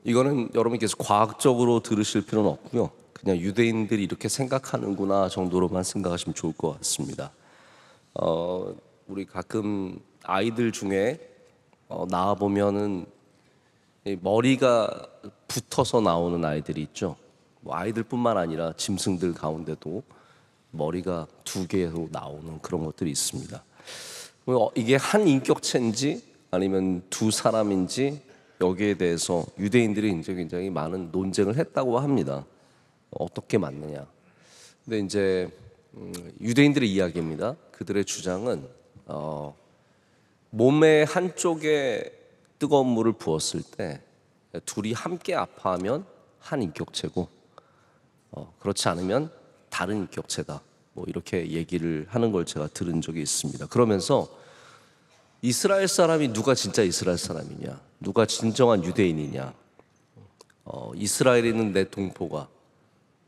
이거는 여러분께서 과학적으로 들으실 필요는 없고요. 그냥 유대인들이 이렇게 생각하는구나 정도로만 생각하시면 좋을 것 같습니다. 우리 가끔 아이들 중에 나와 보면은 머리가 붙어서 나오는 아이들이 있죠. 뭐 아이들뿐만 아니라 짐승들 가운데도 머리가 두 개로 나오는 그런 것들이 있습니다. 이게 한 인격체인지 아니면 두 사람인지 여기에 대해서 유대인들이 이제 굉장히 많은 논쟁을 했다고 합니다. 어떻게 맞느냐. 근데 이제 유대인들의 이야기입니다. 그들의 주장은 몸의 한쪽에 뜨거운 물을 부었을 때 둘이 함께 아파하면 한 인격체고 그렇지 않으면 다른 인격체다. 뭐 이렇게 얘기를 하는 걸 제가 들은 적이 있습니다. 그러면서 이스라엘 사람이 누가 진짜 이스라엘 사람이냐, 누가 진정한 유대인이냐, 이스라엘에 있는 내 동포가,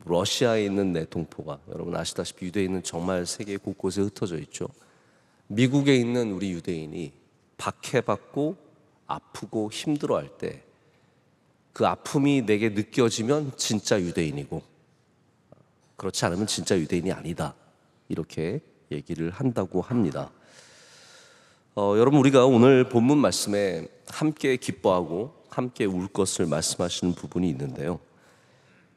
러시아에 있는 내 동포가, 여러분 아시다시피 유대인은 정말 세계 곳곳에 흩어져 있죠. 미국에 있는 우리 유대인이 박해받고 아프고 힘들어할 때 그 아픔이 내게 느껴지면 진짜 유대인이고, 그렇지 않으면 진짜 유대인이 아니다, 이렇게 얘기를 한다고 합니다. 여러분, 우리가 오늘 본문 말씀에 함께 기뻐하고 함께 울 것을 말씀하시는 부분이 있는데요,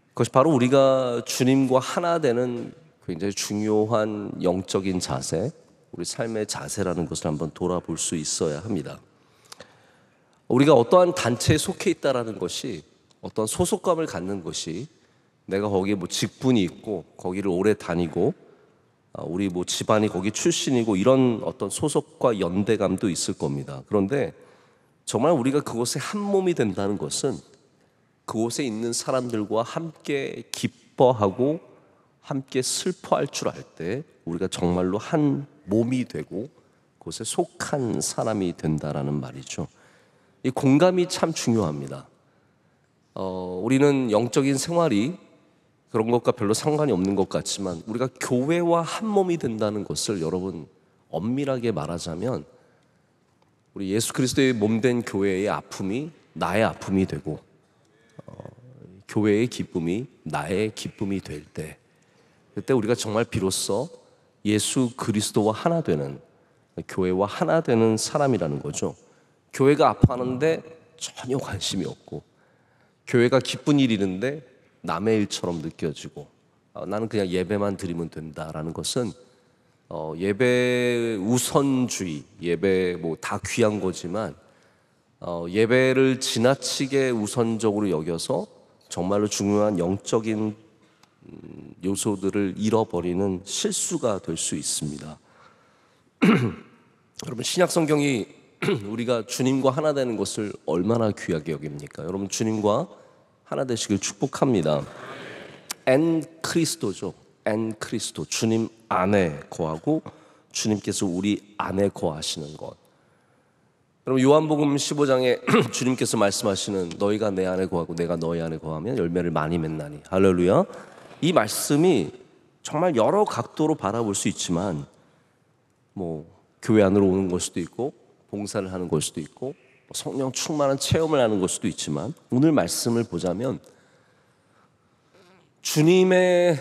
그것이 바로 우리가 주님과 하나 되는 굉장히 중요한 영적인 자세, 우리 삶의 자세라는 것을 한번 돌아볼 수 있어야 합니다. 우리가 어떠한 단체에 속해 있다라는 것이, 어떤 소속감을 갖는 것이, 내가 거기에 뭐 직분이 있고 거기를 오래 다니고 우리 뭐 집안이 거기 출신이고 이런 어떤 소속과 연대감도 있을 겁니다. 그런데 정말 우리가 그곳에 한 몸이 된다는 것은 그곳에 있는 사람들과 함께 기뻐하고 함께 슬퍼할 줄 알 때 우리가 정말로 한 몸이 되고 그곳에 속한 사람이 된다라는 말이죠. 이 공감이 참 중요합니다. 우리는 영적인 생활이 그런 것과 별로 상관이 없는 것 같지만 우리가 교회와 한 몸이 된다는 것을 여러분 엄밀하게 말하자면 우리 예수 그리스도의 몸된 교회의 아픔이 나의 아픔이 되고 교회의 기쁨이 나의 기쁨이 될 때, 그때 우리가 정말 비로소 예수 그리스도와 하나 되는, 교회와 하나 되는 사람이라는 거죠. 교회가 아파하는데 전혀 관심이 없고 교회가 기쁜 일이 있는데 남의 일처럼 느껴지고 나는 그냥 예배만 드리면 된다라는 것은 예배 우선주의, 예배 뭐 다 귀한 거지만 예배를 지나치게 우선적으로 여겨서 정말로 중요한 영적인 요소들을 잃어버리는 실수가 될 수 있습니다. 여러분, 신약 성경이 우리가 주님과 하나 되는 것을 얼마나 귀하게 여깁니까? 여러분, 주님과 하나 되시길 축복합니다. 엔 크리스토죠. 엔 크리스토, 주님 안에 거하고 주님께서 우리 안에 거하시는 것. 여러분, 요한복음 15장에 주님께서 말씀하시는 너희가 내 안에 거하고 내가 너희 안에 거하면 열매를 많이 맺나니, 할렐루야. 이 말씀이 정말 여러 각도로 바라볼 수 있지만 뭐 교회 안으로 오는 걸 수도 있고 봉사를 하는 걸 수도 있고 성령 충만한 체험을 하는 걸 수도 있지만 오늘 말씀을 보자면 주님의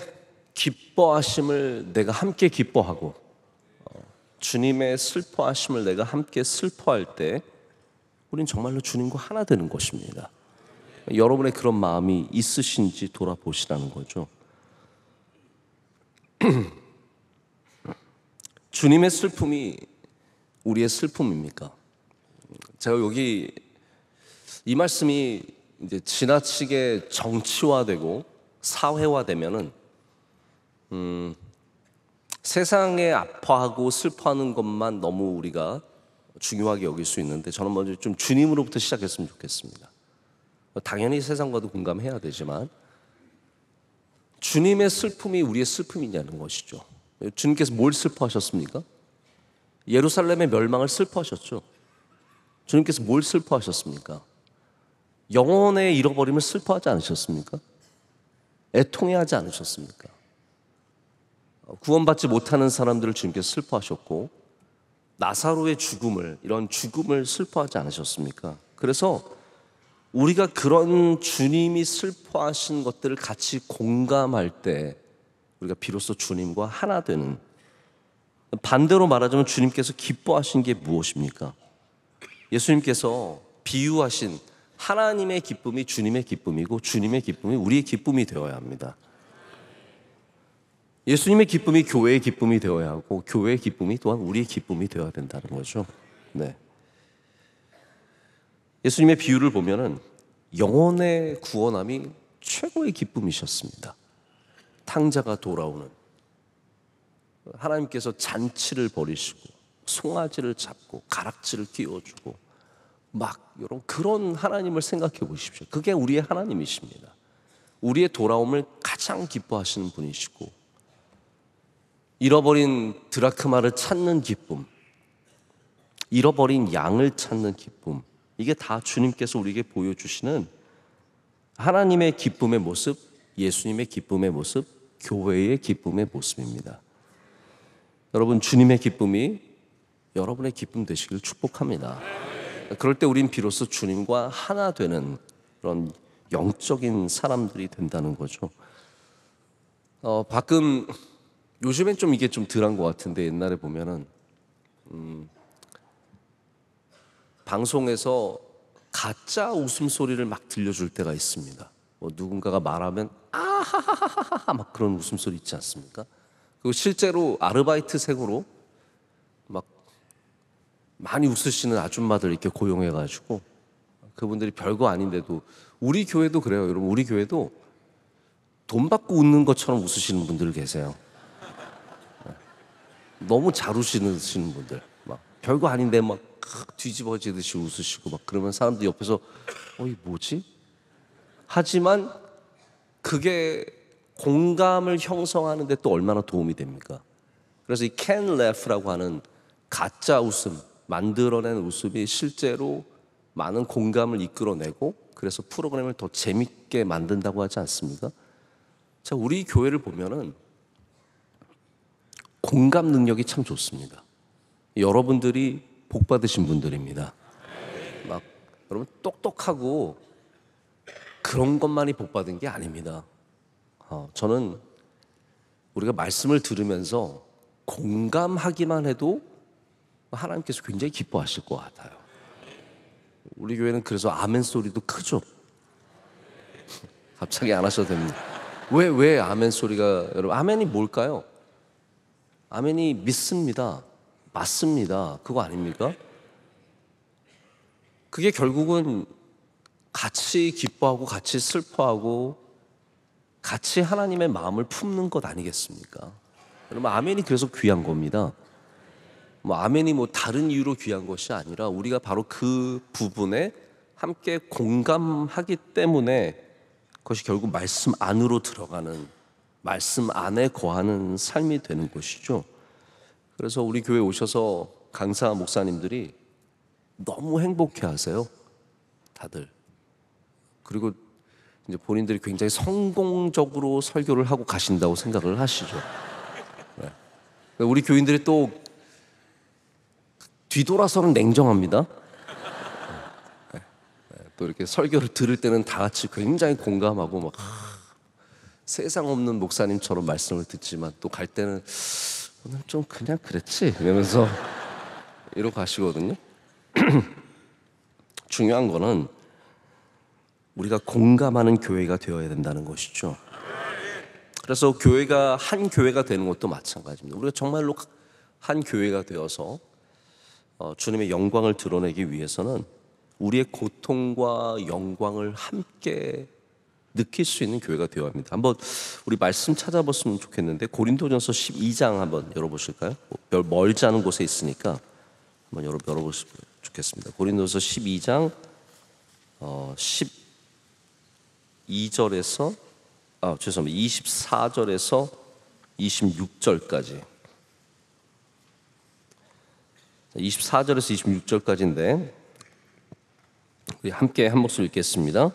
기뻐하심을 내가 함께 기뻐하고 주님의 슬퍼하심을 내가 함께 슬퍼할 때 우린 정말로 주님과 하나 되는 것입니다. 여러분의 그런 마음이 있으신지 돌아보시라는 거죠. 주님의 슬픔이 우리의 슬픔입니까? 제가 여기 이 말씀이 이제 지나치게 정치화되고 사회화되면은 세상에 아파하고 슬퍼하는 것만 너무 우리가 중요하게 여길 수 있는데, 저는 먼저 좀 주님으로부터 시작했으면 좋겠습니다. 당연히 세상과도 공감해야 되지만 주님의 슬픔이 우리의 슬픔이냐는 것이죠. 주님께서 뭘 슬퍼하셨습니까? 예루살렘의 멸망을 슬퍼하셨죠. 주님께서 뭘 슬퍼하셨습니까? 영혼의 잃어버림을 슬퍼하지 않으셨습니까? 애통해하지 않으셨습니까? 구원받지 못하는 사람들을 주님께서 슬퍼하셨고 나사로의 죽음을, 이런 죽음을 슬퍼하지 않으셨습니까? 그래서 우리가 그런 주님이 슬퍼하신 것들을 같이 공감할 때 우리가 비로소 주님과 하나 되는, 반대로 말하자면 주님께서 기뻐하신 게 무엇입니까? 예수님께서 비유하신 하나님의 기쁨이 주님의 기쁨이고 주님의 기쁨이 우리의 기쁨이 되어야 합니다. 예수님의 기쁨이 교회의 기쁨이 되어야 하고 교회의 기쁨이 또한 우리의 기쁨이 되어야 된다는 거죠. 네. 예수님의 비유를 보면은 영혼의 구원함이 최고의 기쁨이셨습니다. 탕자가 돌아오는, 하나님께서 잔치를 벌이시고 송아지를 잡고 가락지를 끼워주고 막 이런 그런 하나님을 생각해 보십시오. 그게 우리의 하나님이십니다. 우리의 돌아옴을 가장 기뻐하시는 분이시고, 잃어버린 드라크마를 찾는 기쁨, 잃어버린 양을 찾는 기쁨, 이게 다 주님께서 우리에게 보여주시는 하나님의 기쁨의 모습, 예수님의 기쁨의 모습, 교회의 기쁨의 모습입니다. 여러분, 주님의 기쁨이 여러분의 기쁨 되시길 축복합니다. 그럴 때 우린 비로소 주님과 하나 되는 그런 영적인 사람들이 된다는 거죠. 가끔 요즘엔 좀 이게 좀 덜한 것 같은데, 옛날에 보면은 방송에서 가짜 웃음소리를 막 들려줄 때가 있습니다. 뭐 누군가가 말하면 아하하하하 막 그런 웃음소리 있지 않습니까? 그리고 실제로 아르바이트생으로 막 많이 웃으시는 아줌마들 이렇게 고용해가지고 그분들이 별거 아닌데도, 우리 교회도 그래요. 여러분, 우리 교회도 돈 받고 웃는 것처럼 웃으시는 분들 계세요. 너무 잘 웃으시는 분들, 막 별거 아닌데 막 뒤집어지듯이 웃으시고 막 그러면 사람들이 옆에서 이 뭐지? 하지만 그게 공감을 형성하는데 또 얼마나 도움이 됩니까? 그래서 이 can laugh라고 하는 가짜 웃음, 만들어낸 웃음이 실제로 많은 공감을 이끌어내고, 그래서 프로그램을 더 재밌게 만든다고 하지 않습니까? 자, 우리 교회를 보면은 공감 능력이 참 좋습니다. 여러분들이 복 받으신 분들입니다. 막 여러분 똑똑하고 그런 것만이 복 받은 게 아닙니다. 저는 우리가 말씀을 들으면서 공감하기만 해도 하나님께서 굉장히 기뻐하실 것 같아요. 우리 교회는 그래서 아멘 소리도 크죠. 갑자기 안 하셔도 됩니다. 왜 아멘 소리가, 여러분, 아멘이 뭘까요? 아멘이 믿습니다, 맞습니다, 그거 아닙니까? 그게 결국은 같이 기뻐하고 같이 슬퍼하고 같이 하나님의 마음을 품는 것 아니겠습니까? 여러분, 아멘이 그래서 귀한 겁니다. 아멘이 다른 이유로 귀한 것이 아니라 우리가 바로 그 부분에 함께 공감하기 때문에 그것이 결국 말씀 안으로 들어가는, 말씀 안에 거하는 삶이 되는 것이죠. 그래서 우리 교회 오셔서 강사 목사님들이 너무 행복해 하세요, 다들. 그리고 이제 본인들이 굉장히 성공적으로 설교를 하고 가신다고 생각을 하시죠. 네. 우리 교인들이 또 뒤돌아서는 냉정합니다. 또 이렇게 설교를 들을 때는 다 같이 굉장히 공감하고 막 세상 없는 목사님처럼 말씀을 듣지만, 또 갈 때는 오늘 좀 그냥 그랬지 이러면서 이러고 가시거든요. 중요한 거는 우리가 공감하는 교회가 되어야 된다는 것이죠. 그래서 교회가 한 교회가 되는 것도 마찬가지입니다. 우리가 정말로 한 교회가 되어서 주님의 영광을 드러내기 위해서는 우리의 고통과 영광을 함께 느낄 수 있는 교회가 되어야 합니다. 한번 우리 말씀 찾아봤으면 좋겠는데, 고린도전서 12장 한번 열어보실까요? 별 멀지 않은 곳에 있으니까 한번 열어보시면 좋겠습니다. 고린도전서 12장 12절에서 24절에서 26절까지. 24절에서 26절까지인데 우리 함께 한 목소리 읽겠습니다.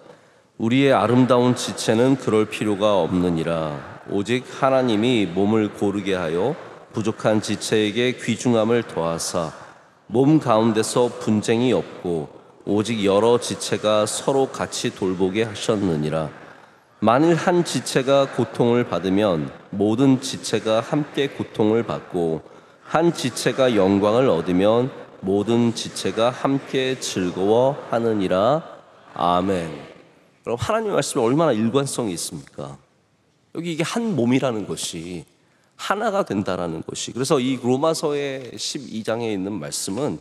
우리의 아름다운 지체는 그럴 필요가 없느니라. 오직 하나님이 몸을 고르게 하여 부족한 지체에게 귀중함을 더하사 몸 가운데서 분쟁이 없고 오직 여러 지체가 서로 같이 돌보게 하셨느니라. 만일 한 지체가 고통을 받으면 모든 지체가 함께 고통을 받고, 한 지체가 영광을 얻으면 모든 지체가 함께 즐거워하느니라. 아멘. 그럼 하나님의 말씀이 얼마나 일관성이 있습니까? 여기 이게 한 몸이라는 것이, 하나가 된다라는 것이. 그래서 이 로마서의 12장에 있는 말씀은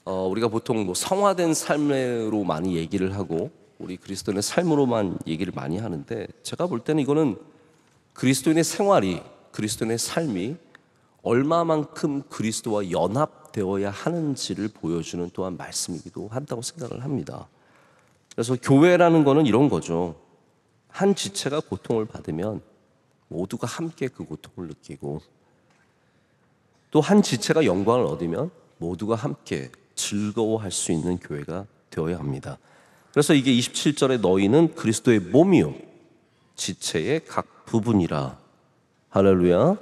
우리가 보통 성화된 삶으로 많이 얘기를 하고 우리 그리스도인의 삶으로만 얘기를 많이 하는데, 제가 볼 때는 이거는 그리스도인의 생활이, 그리스도인의 삶이 얼마만큼 그리스도와 연합되어야 하는지를 보여주는 또한 말씀이기도 한다고 생각을 합니다. 그래서 교회라는 거는 이런 거죠. 한 지체가 고통을 받으면 모두가 함께 그 고통을 느끼고, 또 한 지체가 영광을 얻으면 모두가 함께 즐거워할 수 있는 교회가 되어야 합니다. 그래서 이게 27절에 너희는 그리스도의 몸이요 지체의 각 부분이라. 할렐루야.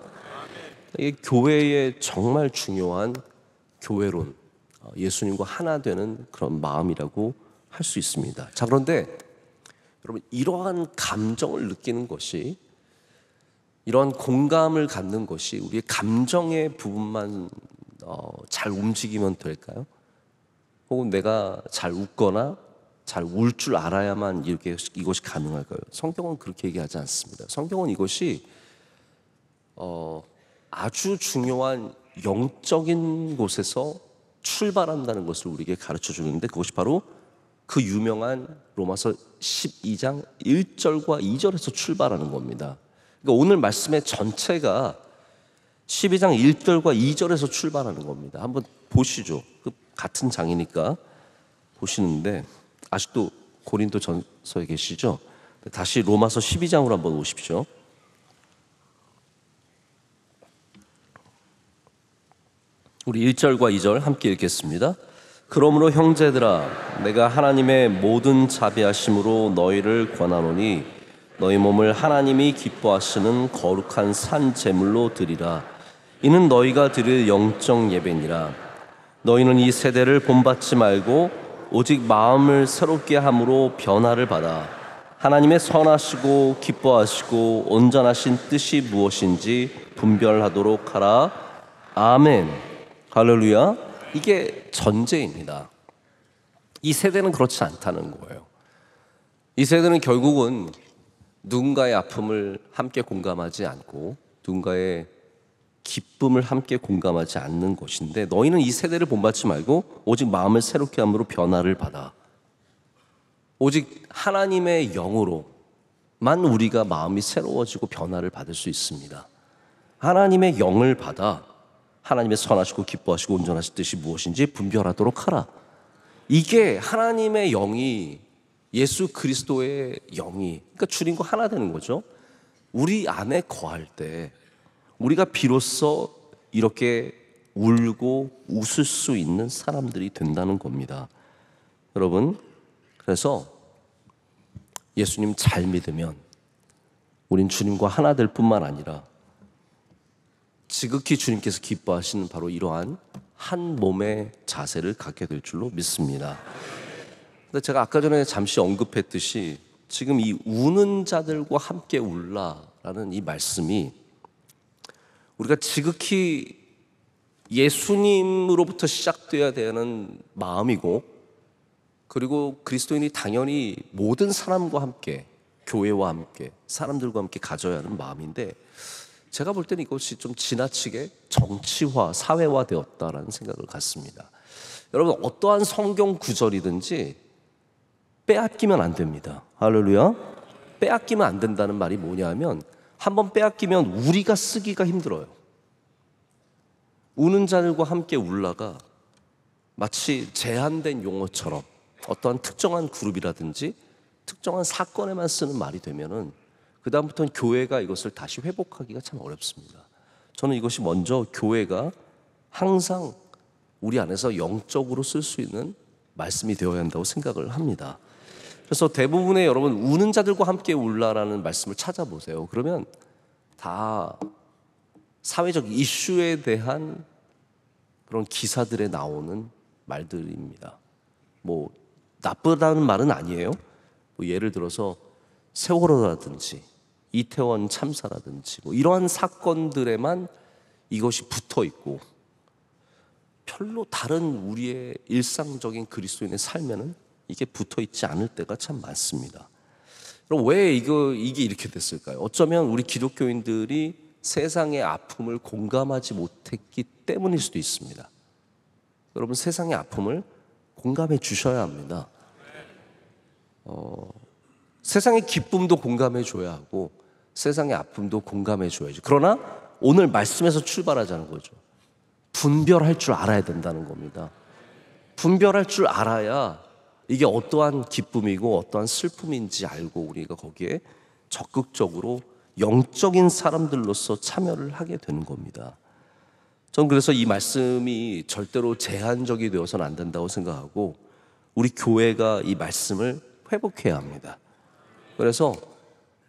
이게 교회의 정말 중요한 교회론, 예수님과 하나 되는 그런 마음이라고 할 수 있습니다. 자, 그런데 여러분, 이러한 감정을 느끼는 것이, 이러한 공감을 갖는 것이 우리의 감정의 부분만 잘 움직이면 될까요? 혹은 내가 잘 웃거나 잘 울 줄 알아야만 이것이 가능할까요? 성경은 그렇게 얘기하지 않습니다. 성경은 이것이 아주 중요한 영적인 곳에서 출발한다는 것을 우리에게 가르쳐 주는데, 그것이 바로 그 유명한 로마서 12장 1절과 2절에서 출발하는 겁니다. 그러니까 오늘 말씀의 전체가 12장 1절과 2절에서 출발하는 겁니다. 한번 보시죠. 그 같은 장이니까 보시는데, 아직도 고린도 전서에 계시죠? 다시 로마서 12장으로 한번 오십시오. 우리 1절과 2절 함께 읽겠습니다. 그러므로 형제들아, 내가 하나님의 모든 자비하심으로 너희를 권하노니 너희 몸을 하나님이 기뻐하시는 거룩한 산 제물로 드리라. 이는 너희가 드릴 영적 예배니라. 너희는 이 세대를 본받지 말고 오직 마음을 새롭게 함으로 변화를 받아 하나님의 선하시고 기뻐하시고 온전하신 뜻이 무엇인지 분별하도록 하라. 아멘. 할렐루야. 이게 전제입니다. 이 세대는 그렇지 않다는 거예요. 이 세대는 결국은 누군가의 아픔을 함께 공감하지 않고 누군가의 기쁨을 함께 공감하지 않는 것인데, 너희는 이 세대를 본받지 말고 오직 마음을 새롭게 함으로 변화를 받아. 오직 하나님의 영으로만 우리가 마음이 새로워지고 변화를 받을 수 있습니다. 하나님의 영을 받아 하나님의 선하시고 기뻐하시고 온전하신 뜻이 무엇인지 분별하도록 하라. 이게 하나님의 영이, 예수 그리스도의 영이, 그러니까 주님과 하나 되는 거죠. 우리 안에 거할 때 우리가 비로소 이렇게 울고 웃을 수 있는 사람들이 된다는 겁니다. 여러분, 그래서 예수님 잘 믿으면 우린 주님과 하나 될 뿐만 아니라 지극히 주님께서 기뻐하시는 바로 이러한 한 몸의 자세를 갖게 될 줄로 믿습니다. 근데 제가 아까 전에 잠시 언급했듯이 지금 이 우는 자들과 함께 울라라는 이 말씀이 우리가 지극히 예수님으로부터 시작되어야 되는 마음이고, 그리고 그리스도인이 당연히 모든 사람과 함께, 교회와 함께, 사람들과 함께 가져야 하는 마음인데, 제가 볼 때는 이것이 좀 지나치게 정치화, 사회화 되었다라는 생각을 갖습니다. 여러분, 어떠한 성경 구절이든지 빼앗기면 안 됩니다. 할렐루야. 빼앗기면 안 된다는 말이 뭐냐면, 한번 빼앗기면 우리가 쓰기가 힘들어요. 우는 자들과 함께 울라가 마치 제한된 용어처럼 어떠한 특정한 그룹이라든지 특정한 사건에만 쓰는 말이 되면은 그다음부터는 교회가 이것을 다시 회복하기가 참 어렵습니다. 저는 이것이 먼저 교회가 항상 우리 안에서 영적으로 쓸 수 있는 말씀이 되어야 한다고 생각을 합니다. 그래서 대부분의 여러분, 우는 자들과 함께 울라라는 말씀을 찾아보세요. 그러면 다 사회적 이슈에 대한 그런 기사들에 나오는 말들입니다. 뭐 나쁘다는 말은 아니에요. 뭐 예를 들어서 세월호라든지 이태원 참사라든지 뭐 이러한 사건들에만 이것이 붙어 있고 별로 다른 우리의 일상적인 그리스도인의 삶에는 이게 붙어 있지 않을 때가 참 많습니다. 그럼 왜 이게 이렇게 됐을까요? 어쩌면 우리 기독교인들이 세상의 아픔을 공감하지 못했기 때문일 수도 있습니다. 여러분, 세상의 아픔을 공감해 주셔야 합니다. 세상의 기쁨도 공감해 줘야 하고 세상의 아픔도 공감해 줘야죠. 그러나 오늘 말씀에서 출발하자는 거죠. 분별할 줄 알아야 된다는 겁니다. 분별할 줄 알아야 이게 어떠한 기쁨이고 어떠한 슬픔인지 알고 우리가 거기에 적극적으로 영적인 사람들로서 참여를 하게 되는 겁니다. 전 그래서 이 말씀이 절대로 제한적이 되어서는 안 된다고 생각하고 우리 교회가 이 말씀을 회복해야 합니다. 그래서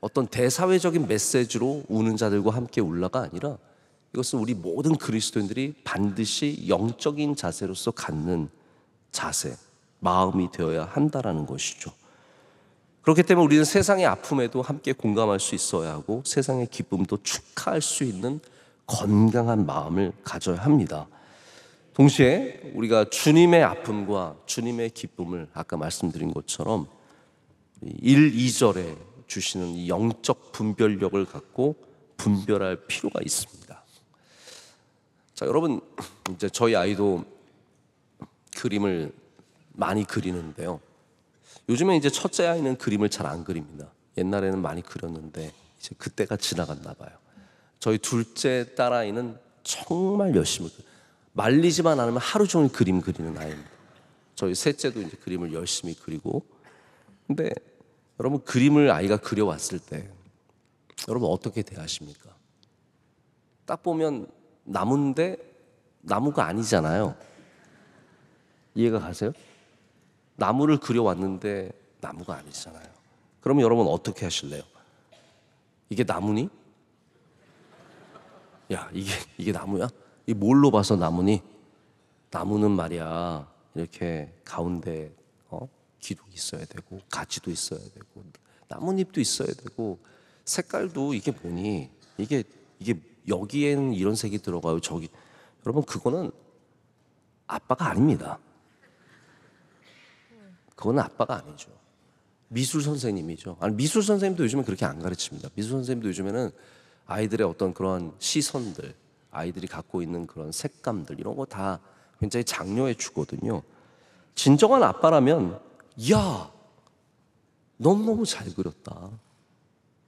어떤 대사회적인 메시지로 우는 자들과 함께 울라가 아니라 이것은 우리 모든 그리스도인들이 반드시 영적인 자세로서 갖는 자세, 마음이 되어야 한다라는 것이죠. 그렇기 때문에 우리는 세상의 아픔에도 함께 공감할 수 있어야 하고 세상의 기쁨도 축하할 수 있는 건강한 마음을 가져야 합니다. 동시에 우리가 주님의 아픔과 주님의 기쁨을 아까 말씀드린 것처럼 1, 2절에 주시는 이 영적 분별력을 갖고 분별할 필요가 있습니다. 자, 여러분, 이제 저희 아이도 그림을 많이 그리는데요. 요즘에 이제 첫째 아이는 그림을 잘 안 그립니다. 옛날에는 많이 그렸는데 이제 그때가 지나갔나 봐요. 저희 둘째 딸아이는 정말 열심히 말리지만 않으면 하루 종일 그림 그리는 아이입니다. 저희 셋째도 이제 그림을 열심히 그리고. 근데 여러분, 그림을 아이가 그려왔을 때 여러분 어떻게 대하십니까? 딱 보면 나무인데 나무가 아니잖아요. 이해가 가세요? 나무를 그려왔는데 나무가 아니잖아요. 그러면 여러분 어떻게 하실래요? 이게 나무니? 야, 이게 나무야? 이 뭘로 봐서 나무니? 나무는 말이야 이렇게 가운데 기둥이 있어야 되고 가지도 있어야 되고 나뭇잎도 있어야 되고 색깔도 이게 뭐니? 이게 여기에는 이런 색이 들어가요. 저기 여러분, 그거는 아빠가 아닙니다. 그거는 아빠가 아니죠. 미술 선생님이죠. 아니, 미술 선생님도 요즘에 그렇게 안 가르칩니다. 미술 선생님도 요즘에는 아이들의 어떤 그런 시선들, 아이들이 갖고 있는 그런 색감들 이런 거 다 굉장히 장려해 주거든요. 진정한 아빠라면 야, 너무너무 잘 그렸다.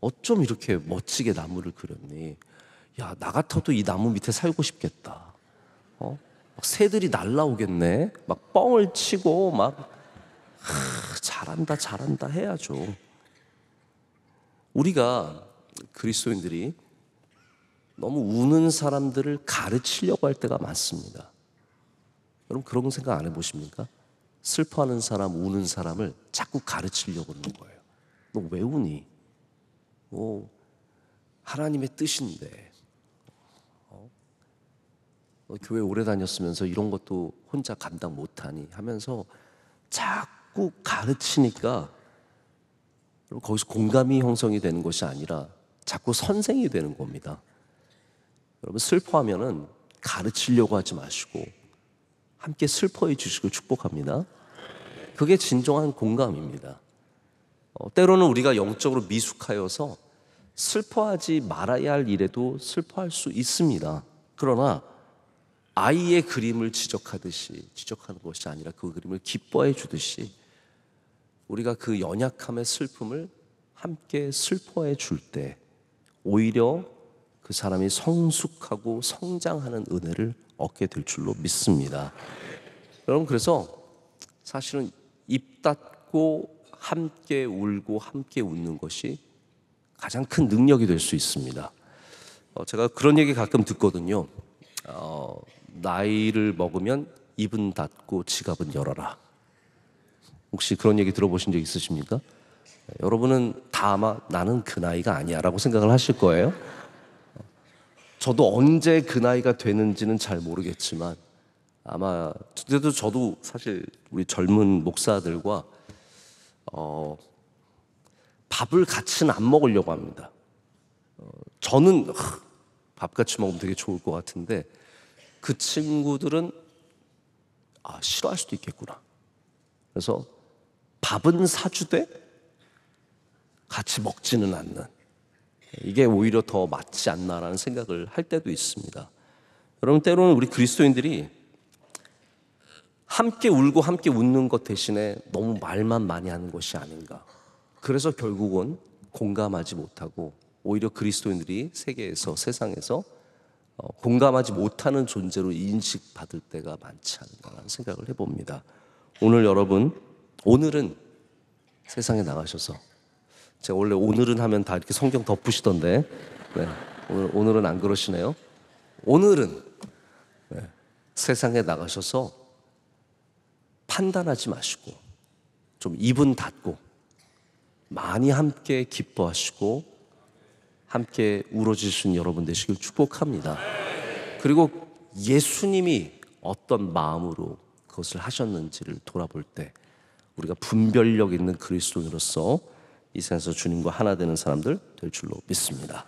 어쩜 이렇게 멋지게 나무를 그렸니? 야, 나 같아도 이 나무 밑에 살고 싶겠다. 막 새들이 날라오겠네. 막 뻥을 치고 막 잘한다 해야죠. 우리가 그리스도인들이 너무 우는 사람들을 가르치려고 할 때가 많습니다. 여러분, 그런 생각 안 해보십니까? 슬퍼하는 사람, 우는 사람을 자꾸 가르치려고 하는 거예요. 너 왜 우니? 하나님의 뜻인데. 너 교회 오래 다녔으면서 이런 것도 혼자 감당 못하니 하면서 자꾸 가르치니까 거기서 공감이 형성이 되는 것이 아니라 자꾸 선생이 되는 겁니다. 여러분, 슬퍼하면은 가르치려고 하지 마시고 함께 슬퍼해 주시고 축복합니다. 그게 진정한 공감입니다. 때로는 우리가 영적으로 미숙하여서 슬퍼하지 말아야 할 일에도 슬퍼할 수 있습니다. 그러나 아이의 그림을 지적하는 것이 아니라 그 그림을 기뻐해 주듯이 우리가 그 연약함의 슬픔을 함께 슬퍼해 줄 때 오히려 그 사람이 성숙하고 성장하는 은혜를 얻게 될 줄로 믿습니다. 여러분, 그래서 사실은 입 닫고 함께 울고 함께 웃는 것이 가장 큰 능력이 될 수 있습니다. 제가 그런 얘기 가끔 듣거든요. 나이를 먹으면 입은 닫고 지갑은 열어라. 혹시 그런 얘기 들어보신 적 있으십니까? 여러분은 다 아마 나는 그 나이가 아니야 라고 생각을 하실 거예요. 저도 언제 그 나이가 되는지는 잘 모르겠지만 아마 그때도 저도 사실 우리 젊은 목사들과 밥을 같이는 안 먹으려고 합니다. 저는 밥 같이 먹으면 되게 좋을 것 같은데 그 친구들은 싫어할 수도 있겠구나. 그래서 밥은 사주되 같이 먹지는 않는, 이게 오히려 더 맞지 않나라는 생각을 할 때도 있습니다. 여러분, 때로는 우리 그리스도인들이 함께 울고 함께 웃는 것 대신에 너무 말만 많이 하는 것이 아닌가. 그래서 결국은 공감하지 못하고 오히려 그리스도인들이 세상에서 공감하지 못하는 존재로 인식받을 때가 많지 않나라는 생각을 해봅니다. 오늘은 세상에 나가셔서, 제가 원래 오늘은 하면 다 이렇게 성경 덮으시던데, 네, 오늘은 안 그러시네요. 오늘은 세상에 나가셔서 판단하지 마시고 좀 입은 닫고 많이 함께 기뻐하시고 함께 울어주신 여러분 되시길 축복합니다. 그리고 예수님이 어떤 마음으로 그것을 하셨는지를 돌아볼 때 우리가 분별력 있는 그리스도인으로서 이 세상에서 주님과 하나 되는 사람들 될 줄로 믿습니다.